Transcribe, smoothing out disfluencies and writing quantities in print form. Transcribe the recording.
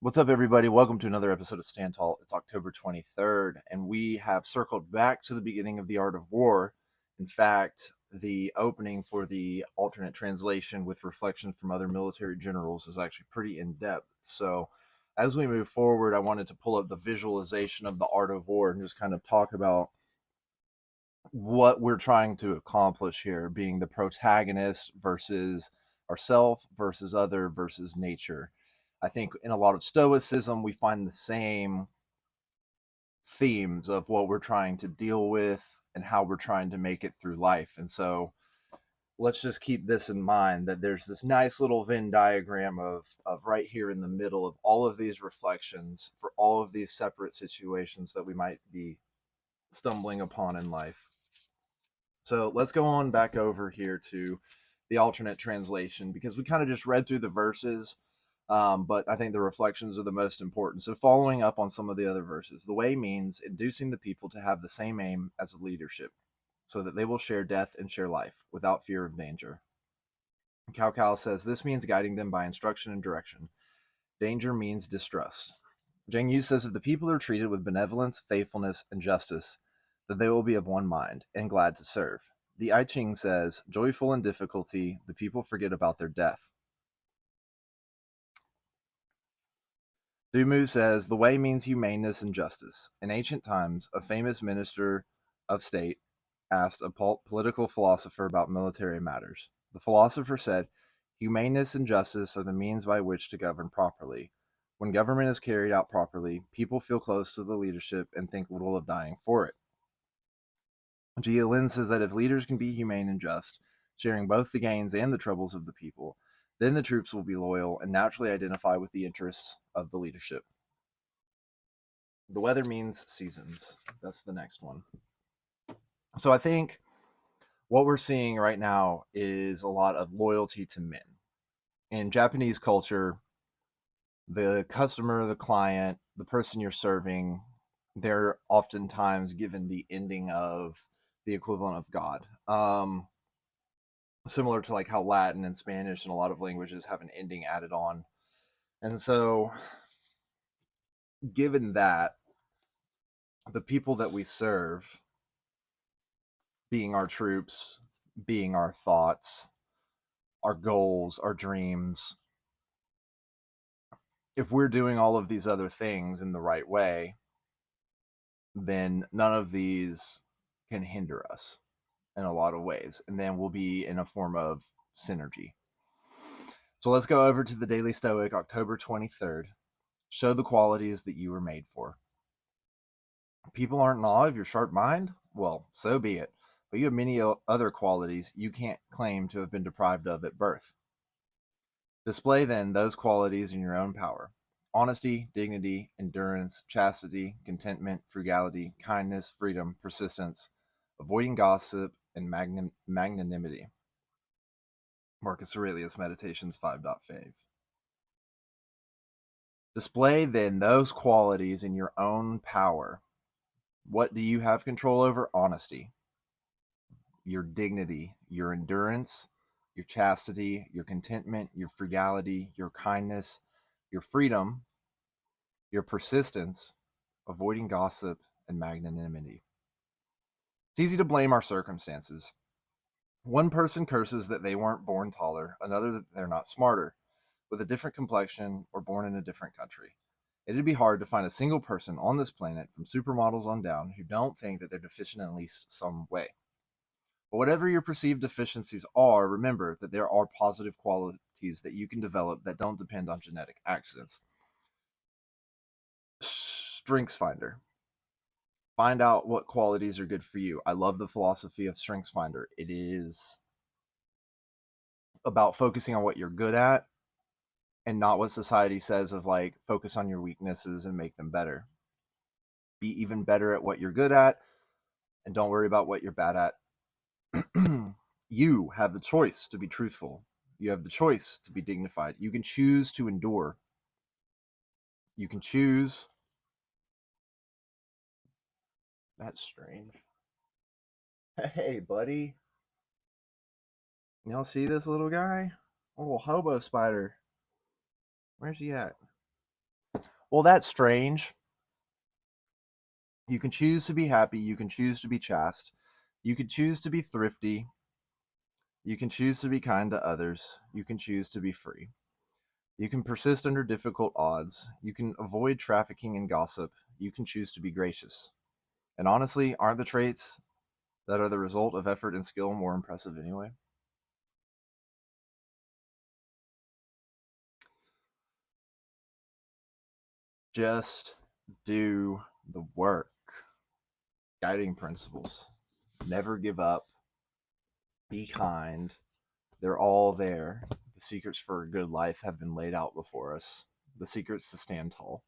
What's up, everybody? Welcome to another episode of Stand Tall. It's October 23rd, and we have circled back to the beginning of The Art of War. In fact, the opening for the alternate translation with reflections from other military generals is actually pretty in depth. So, as we move forward, I wanted to pull up the visualization of the Art of War and just kind of talk about what we're trying to accomplish here, being the protagonist versus ourself versus other versus nature. I think in a lot of stoicism we find the same themes of what we're trying to deal with and how we're trying to make it through life. And so let's just keep this in mind, that there's this nice little Venn diagram of right here in the middle of all of these reflections for all of these separate situations that we might be stumbling upon in life. So let's go on back over here to the alternate translation, because we kind of just read through the verses, but I think the reflections are the most important. So following up on some of the other verses, the way means inducing the people to have the same aim as the leadership, so that they will share death and share life without fear of danger. Cao Cao says this means guiding them by instruction and direction. Danger means distrust. Zhang Yu says if the people are treated with benevolence, faithfulness, and justice, that they will be of one mind and glad to serve. The I Ching says, joyful in difficulty, the people forget about their death. Du Mu says, the way means humaneness and justice. In ancient times, a famous minister of state asked a political philosopher about military matters. The philosopher said, humaneness and justice are the means by which to govern properly. When government is carried out properly, people feel close to the leadership and think little of dying for it. Jia Lin says that if leaders can be humane and just, sharing both the gains and the troubles of the people, then the troops will be loyal and naturally identify with the interests of the leadership. The weather means seasons. That's the next one. So I think what we're seeing right now is a lot of loyalty to men. In Japanese culture, the customer, the client, the person you're serving, they're oftentimes given the ending of the equivalent of God. Similar to like how Latin and Spanish and a lot of languages have an ending added on. And so, given that, the people that we serve, being our troops, being our thoughts, our goals, our dreams, if we're doing all of these other things in the right way, then none of these can hinder us in a lot of ways. And then we'll be in a form of synergy. So let's go over to the Daily Stoic, October 23rd. Show the qualities that you were made for. People aren't in awe of your sharp mind? Well, so be it. But you have many other qualities you can't claim to have been deprived of at birth. Display then those qualities in your own power: honesty, dignity, endurance, chastity, contentment, frugality, kindness, freedom, persistence, avoiding gossip, and magnanimity. Marcus Aurelius, Meditations 5.5. Display then those qualities in your own power. What do you have control over? Honesty, your dignity, your endurance, your chastity, your contentment, your frugality, your kindness, your freedom, your persistence, avoiding gossip, and magnanimity. It's easy to blame our circumstances. One person curses that they weren't born taller, another that they're not smarter, with a different complexion, or born in a different country. It'd be hard to find a single person on this planet, from supermodels on down, who don't think that they're deficient in at least some way. But whatever your perceived deficiencies are, remember that there are positive qualities that you can develop that don't depend on genetic accidents. Strengths Finder. Find out what qualities are good for you. I love the philosophy of Strengths Finder. It is about focusing on what you're good at and not what society says of like focus on your weaknesses and make them better. Be even better at what you're good at and don't worry about what you're bad at. You have the choice to be truthful. You have the choice to be dignified. You can choose to endure. You can choose. That's strange. Hey, buddy. Y'all see this little guy? Oh, hobo spider. Where's he at? Well, that's strange. You can choose to be happy. You can choose to be chaste. You can choose to be thrifty. You can choose to be kind to others. You can choose to be free. You can persist under difficult odds. You can avoid trafficking and gossip. You can choose to be gracious. And honestly, aren't the traits that are the result of effort and skill more impressive anyway? Just do the work. Guiding principles. Never give up. Be kind. They're all there. The secrets for a good life have been laid out before us. The secrets to stand tall.